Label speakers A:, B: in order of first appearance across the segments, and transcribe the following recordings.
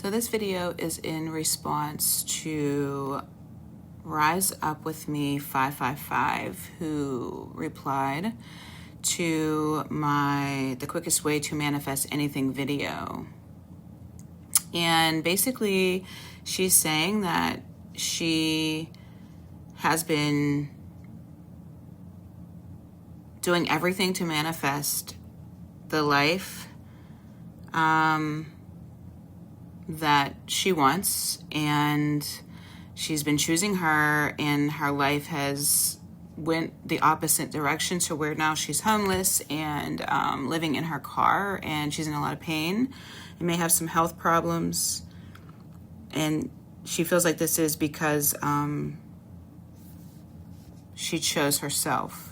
A: So this video is in response to Rise Up With Me 555, who replied to my The Quickest Way to Manifest Anything video. And basically she's saying that she has been doing everything to manifest the life that she wants, and she's been choosing her, and her life has went the opposite direction to where now she's homeless and living in her car, and she's in a lot of pain and may have some health problems. And she feels like this is because she chose herself.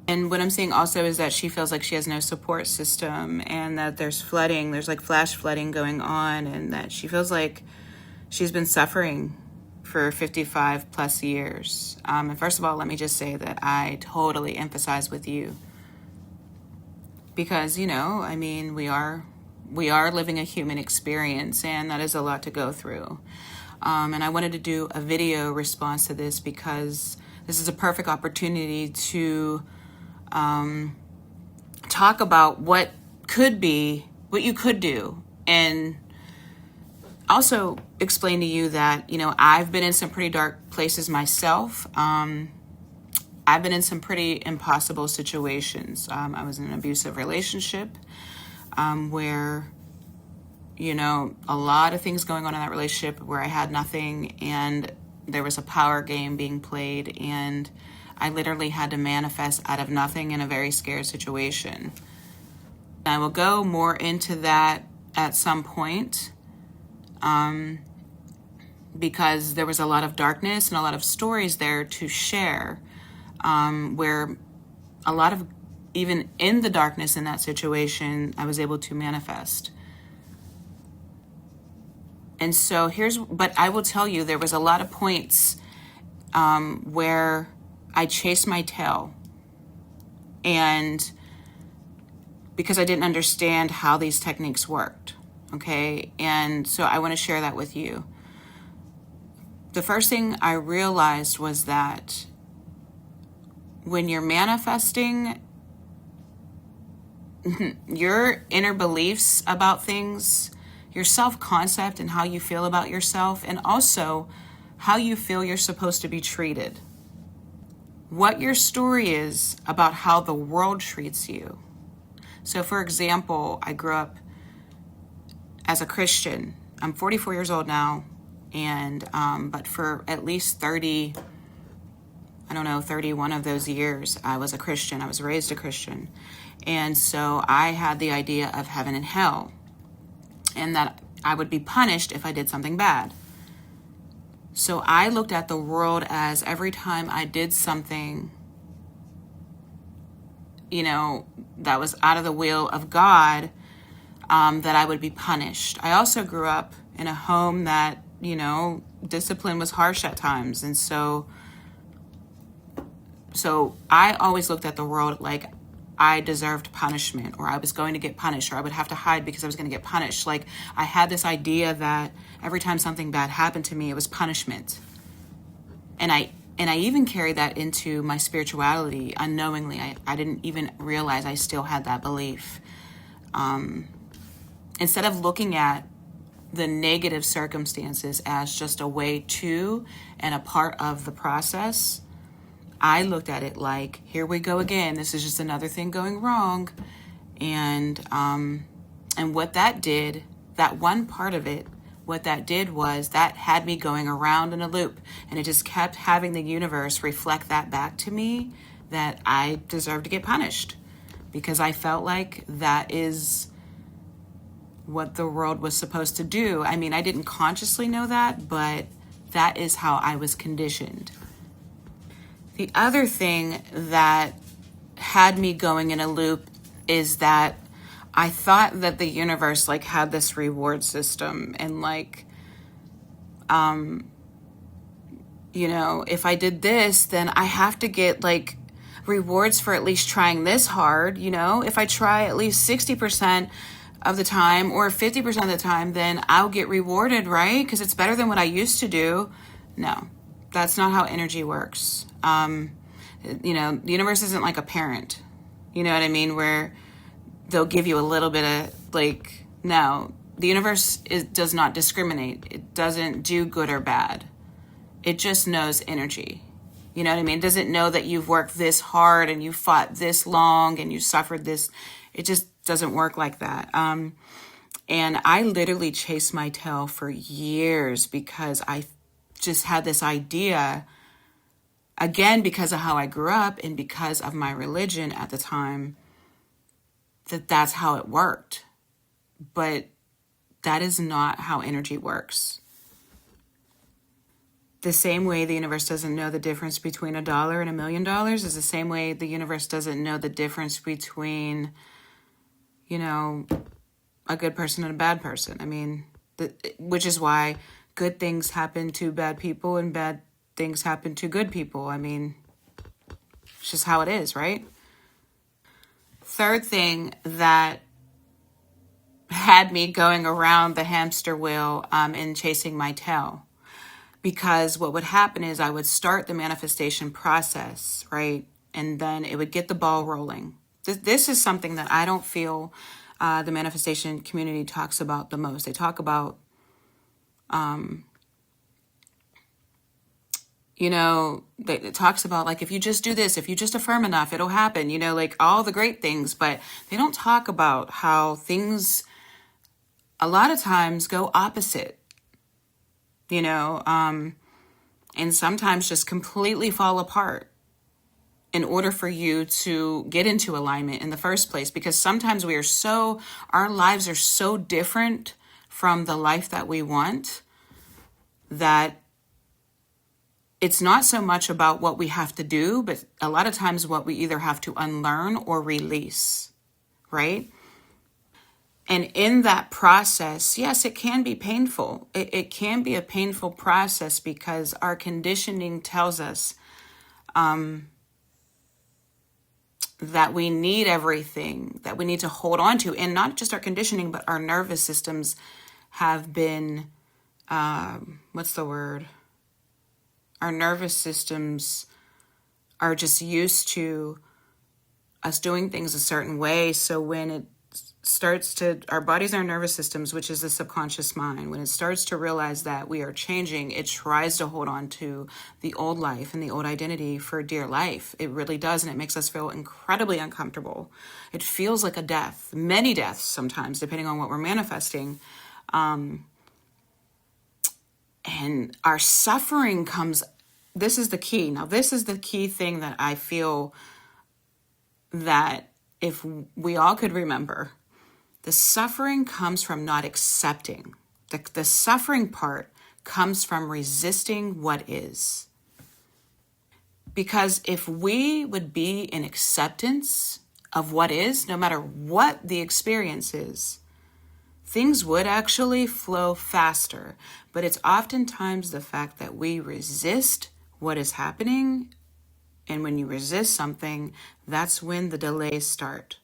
A: And what I'm seeing also is that she feels like she has no support system, and that there's flooding, there's like flash flooding going on, and that she feels like she's been suffering for 55 plus years. And first of all, let me just say that I totally empathize with you, because, you know, I mean, we are living a human experience, and that is a lot to go through. And I wanted to do a video response to this because this is a perfect opportunity to talk about what you could do, and also explain to you that, you know, I've been in some pretty dark places myself. I've been in some pretty impossible situations. I was in an abusive relationship where, you know, a lot of things going on in that relationship where I had nothing, and there was a power game being played, and I literally had to manifest out of nothing in a very scared situation. I will go more into that at some point because there was a lot of darkness and a lot of stories there to share, where a lot of, even in the darkness in that situation, I was able to manifest. And so but I will tell you, there was a lot of points where I chased my tail, and because I didn't understand how these techniques worked, okay? And so I want to share that with you. The first thing I realized was that when you're manifesting, your inner beliefs about things, your self-concept and how you feel about yourself, and also how you feel you're supposed to be treated. What your story is about how the world treats you. So for example, I grew up as a Christian. I'm 44 years old now, and but for at least 31 of those years, I was a Christian. I was raised a Christian. And so I had the idea of heaven and hell, and that I would be punished if I did something bad. So I looked at the world as every time I did something, you know, that was out of the will of God, that I would be punished. I also grew up in a home that, you know, discipline was harsh at times. And so I always looked at the world like I deserved punishment, or I was going to get punished, or I would have to hide because I was going to get punished. Like, I had this idea that every time something bad happened to me, it was punishment. And I even carried that into my spirituality unknowingly. I didn't even realize I still had that belief. Instead of looking at the negative circumstances as just a way to and a part of the process, I looked at it like, here we go again. This is just another thing going wrong. And what that did, that one part of it, what that did was that had me going around in a loop. And it just kept having the universe reflect that back to me, that I deserved to get punished, because I felt like that is what the world was supposed to do. I mean, I didn't consciously know that, but that is how I was conditioned. The other thing that had me going in a loop is that I thought that the universe like had this reward system, and like, you know, if I did this, then I have to get like rewards for at least trying this hard. You know, if I try at least 60% of the time or 50% of the time, then I'll get rewarded, right? Because it's better than what I used to do. No, that's not how energy works. The universe isn't like a parent. You know what I mean? Where they'll give you a little bit of no, the universe does not discriminate. It doesn't do good or bad. It just knows energy. You know what I mean? It doesn't know that you've worked this hard and you fought this long and you suffered this. It just doesn't work like that. And I literally chased my tail for years because I just had this idea, again, because of how I grew up and because of my religion at the time, that that's how it worked. But that is not how energy works. The same way the universe doesn't know the difference between $1 and $1 million is the same way the universe doesn't know the difference between, a good person and a bad person. I mean, which is why good things happen to bad people and bad things happen to good people. I mean, it's just how it is, right? Third thing that had me going around the hamster wheel and chasing my tail. Because what would happen is I would start the manifestation process, right? And then it would get the ball rolling. This is something that I don't feel the manifestation community talks about the most. They talk about, it talks about like, if you just do this, if you just affirm enough, it'll happen, like all the great things. But they don't talk about how things a lot of times go opposite. And sometimes just completely fall apart in order for you to get into alignment in the first place. Because sometimes our lives are so different from the life that we want that it's not so much about what we have to do, but a lot of times what we either have to unlearn or release, right? And in that process, yes, it can be painful. It can be a painful process because our conditioning tells us that we need everything, that we need to hold on to. And not just our conditioning, but our nervous systems have been, what's the word? Our nervous systems are just used to us doing things a certain way. So when it our bodies are nervous systems, which is the subconscious mind. When it starts to realize that we are changing, it tries to hold on to the old life and the old identity for dear life. It really does. And it makes us feel incredibly uncomfortable. It feels like a death, many deaths sometimes, depending on what we're manifesting. And our suffering comes, this is the key. Now, this is the key thing that I feel that if we all could remember, the suffering comes from not accepting. The suffering part comes from resisting what is. Because if we would be in acceptance of what is, no matter what the experience is, things would actually flow faster. But it's oftentimes the fact that we resist what is happening. And when you resist something, that's when the delays start.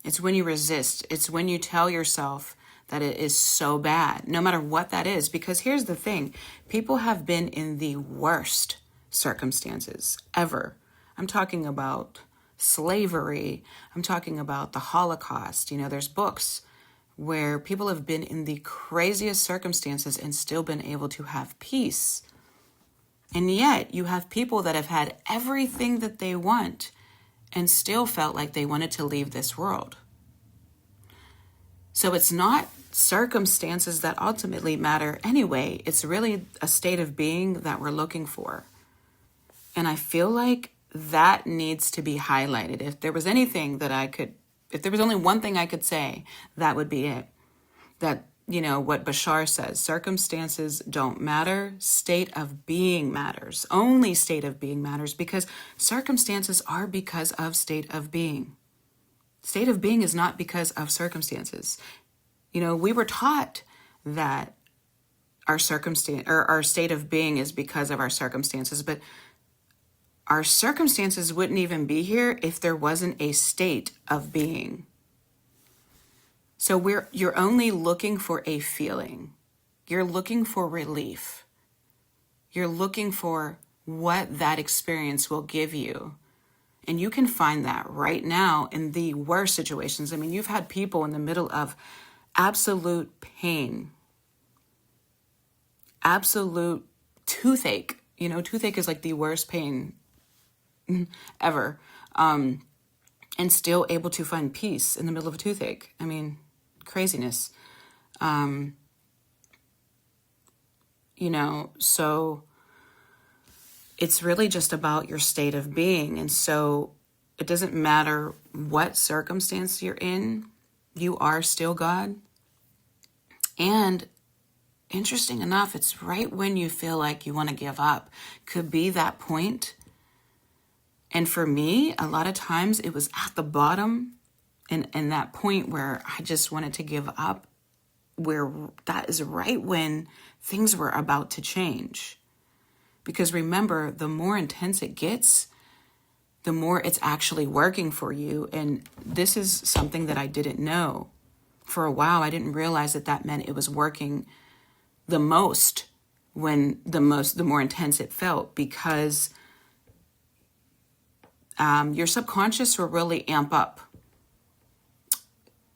A: It's when you resist. It's when you tell yourself that it is so bad, no matter what that is. Because here's the thing. People have been in the worst circumstances ever. I'm talking about slavery. I'm talking about the Holocaust. There's books where people have been in the craziest circumstances and still been able to have peace. And yet you have people that have had everything that they want and still felt like they wanted to leave this world. So it's not circumstances that ultimately matter anyway. It's really a state of being that we're looking for. And I feel like that needs to be highlighted. If there was only one thing I could say, that would be it. That, what Bashar says, circumstances don't matter, state of being matters. Only state of being matters because circumstances are because of state of being. State of being is not because of circumstances. We were taught that our circumstance or our state of being is because of our circumstances, but our circumstances wouldn't even be here if there wasn't a state of being. So you're only looking for a feeling. You're looking for relief. You're looking for what that experience will give you. And you can find that right now in the worst situations. I mean, you've had people in the middle of absolute pain, absolute toothache. You know, toothache is like the worst pain ever. And still able to find peace in the middle of a toothache. I mean, craziness. You know, so it's really just about your state of being. And so it doesn't matter what circumstance you're in, you are still God. And interesting enough, it's right when you feel like you want to give up, could be that point. And for me, a lot of times it was at the bottom and that point where I just wanted to give up, where that is right when things were about to change. Because remember, the more intense it gets, the more it's actually working for you. And this is something that I didn't know. For a while, I didn't realize that meant it was working the most when the more intense it felt, because your subconscious will really amp up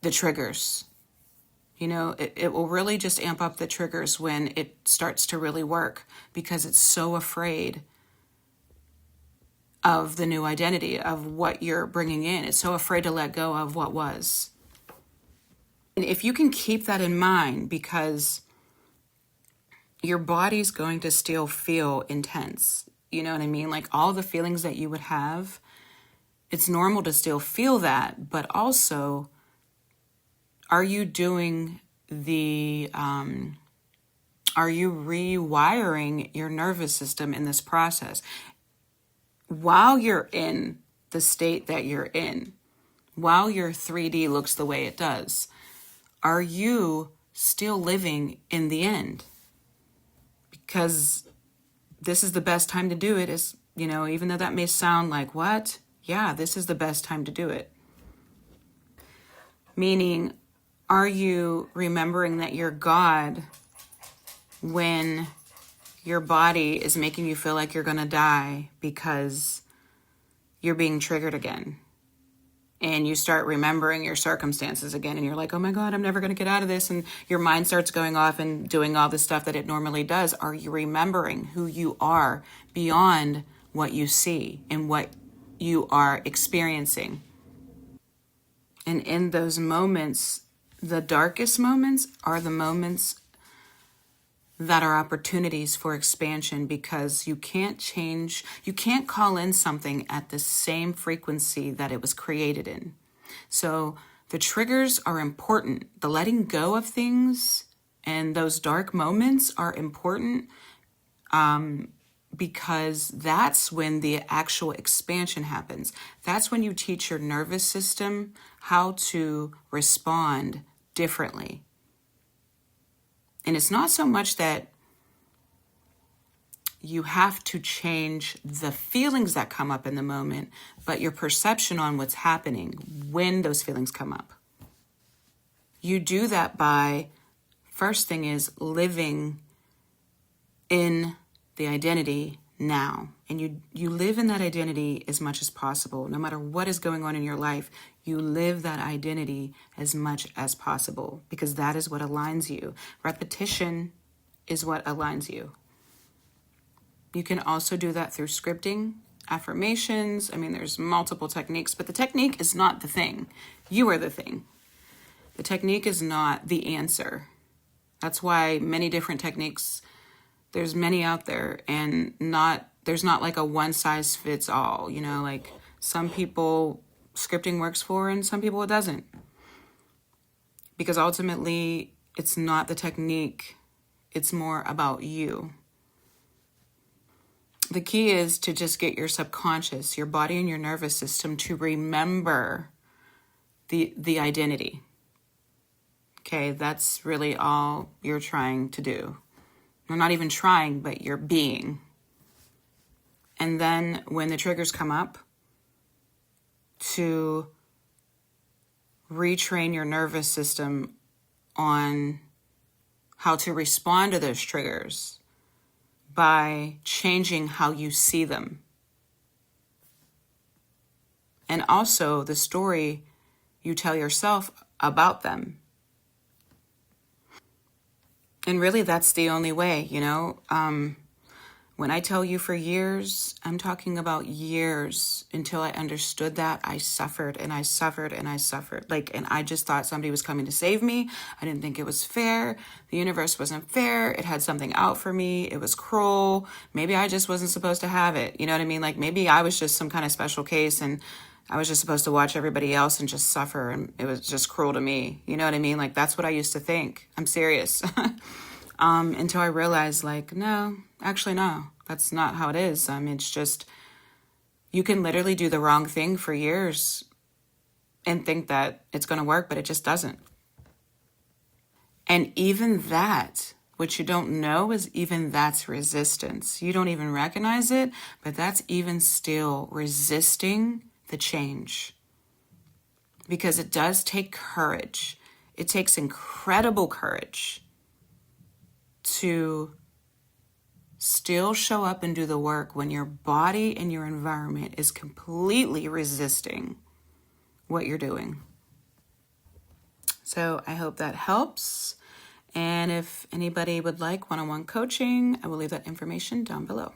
A: the triggers. You know, it will really just amp up the triggers when it starts to really work, because it's so afraid of the new identity, of what you're bringing in. It's so afraid to let go of what was. And if you can keep that in mind, because your body's going to still feel intense. You know what I mean? Like all the feelings that you would have, it's normal to still feel that, but also, are you doing are you rewiring your nervous system in this process? While you're in the state that you're in, while your 3D looks the way it does, are you still living in the end? Because this is the best time to do it, is, you know, even though that may sound like, what? Yeah, this is the best time to do it. Meaning, are you remembering that you're God when your body is making you feel like you're going to die because you're being triggered again? And you start remembering your circumstances again, and you're like, oh my God, I'm never going to get out of this. And your mind starts going off and doing all the stuff that it normally does. Are you remembering who you are beyond what you see and what you are experiencing? And in those moments, the darkest moments are the moments that are opportunities for expansion, because you can't call in something at the same frequency that it was created in. So the triggers are important. The letting go of things and those dark moments are important, because that's when the actual expansion happens. That's when you teach your nervous system how to respond differently. And it's not so much that you have to change the feelings that come up in the moment, but your perception on what's happening when those feelings come up. You do that by, first thing is living in the identity now. And you live in that identity as much as possible. No matter what is going on in your life, you live that identity as much as possible, because that is what aligns you. Repetition is what aligns you. You can also do that through scripting, affirmations. I mean, there's multiple techniques, but the technique is not the thing. You are the thing. The technique is not the answer. That's why many different techniques, there's many out there, and there's not like a one size fits all, you know, like some people scripting works for and some people it doesn't. Because ultimately it's not the technique, it's more about you. The key is to just get your subconscious, your body and your nervous system to remember the identity. Okay, that's really all you're trying to do. You're not even trying, but you're being. And then when the triggers come up, to retrain your nervous system on how to respond to those triggers by changing how you see them. And also the story you tell yourself about them. And really, that's the only way, when I tell you for years, I'm talking about years. Until I understood that, I suffered and I suffered and I suffered. And I just thought somebody was coming to save me. I didn't think it was fair. The universe wasn't fair. It had something out for me. It was cruel. Maybe I just wasn't supposed to have it. You know what I mean? Maybe I was just some kind of special case and I was just supposed to watch everybody else and just suffer. And it was just cruel to me. You know what I mean? That's what I used to think. I'm serious. Until I realized, no, actually, no, that's not how it is. It's just, you can literally do the wrong thing for years and think that it's going to work, but it just doesn't. And even that, what you don't know is even that's resistance. You don't even recognize it, but that's even still resisting the change. Because it does take courage. It takes incredible courage to still show up and do the work when your body and your environment is completely resisting what you're doing. So I hope that helps. And if anybody would like one-on-one coaching, I will leave that information down below.